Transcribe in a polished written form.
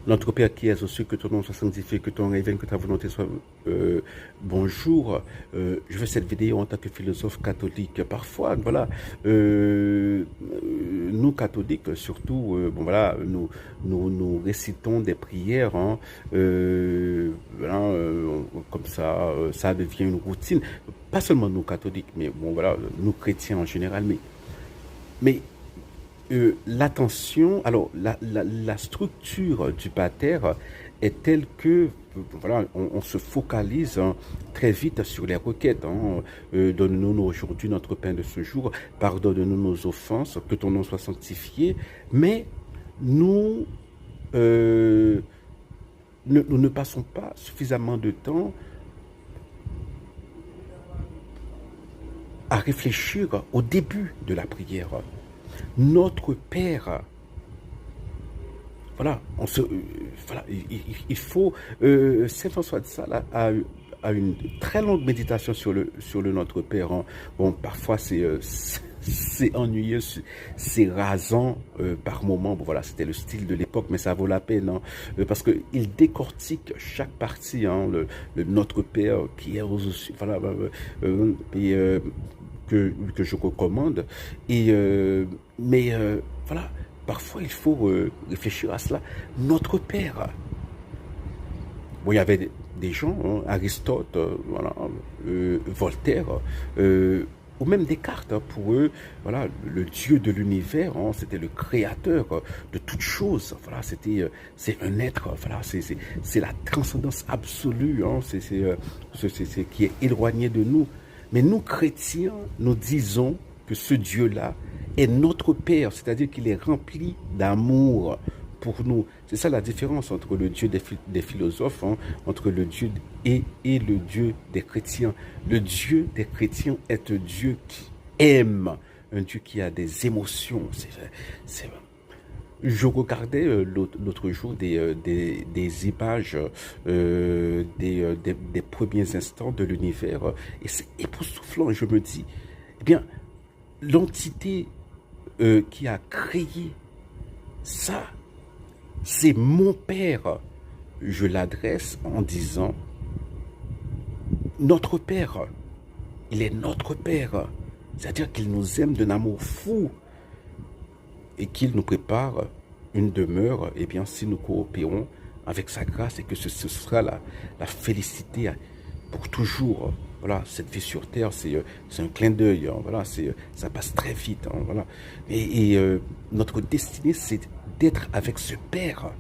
Notre Père qui es aux cieux, que ton nom soit sanctifié, que ton règne vienne, que ta volonté soit. Bonjour, je fais cette vidéo en tant que philosophe catholique. Parfois, voilà, nous catholiques, surtout, bon voilà, nous récitons des prières, hein, voilà, comme ça devient une routine. Pas seulement nous catholiques, mais bon voilà, nous chrétiens en général, mais l'attention, alors la structure du pater est telle que voilà, on se focalise, hein, très vite sur les requêtes. Hein. Donne-nous aujourd'hui notre pain de ce jour, pardonne-nous nos offenses, que ton nom soit sanctifié. Mais nous, nous ne passons pas suffisamment de temps à réfléchir au début de la prière. Notre Père, voilà, voilà, il faut, Saint François de Sales a une très longue méditation sur le Notre Père. Hein. Bon, parfois c'est ennuyeux, c'est rasant par moment. Bon, voilà, c'était le style de l'époque, mais ça vaut la peine, hein, parce que il décortique chaque partie, hein, le Notre Père qui est voilà, et, que je recommande. Et voilà, parfois il faut réfléchir à cela. Notre Père. Bon, il y avait des gens, hein, Aristote, voilà, Voltaire, ou même Descartes. Hein, pour eux, voilà, le Dieu de l'univers, hein, c'était le créateur de toutes choses. Voilà, c'est un être. Voilà, c'est la transcendance absolue. Hein, c'est qui est éloigné de nous. Mais nous chrétiens, nous disons que ce Dieu-là est notre Père, c'est-à-dire qu'il est rempli d'amour pour nous. C'est ça la différence entre le Dieu des philosophes, hein, entre le Dieu et le Dieu des chrétiens. Le Dieu des chrétiens est un Dieu qui aime, un Dieu qui a des émotions. Je regardais l'autre jour des images des premiers instants de l'univers, et c'est époustouflant. Je me dis, eh bien, l'entité qui a créé ça, c'est mon Père. Je l'adresse en disant, notre Père, il est notre Père. C'est-à-dire qu'il nous aime d'un amour fou et qu'il nous prépare une demeure, eh bien, si nous coopérons avec sa grâce, et que ce sera la félicité pour toujours. Voilà, cette vie sur terre, c'est un clin d'œil. Hein, voilà, ça passe très vite. Hein, voilà. Et notre destinée, c'est d'être avec ce Père.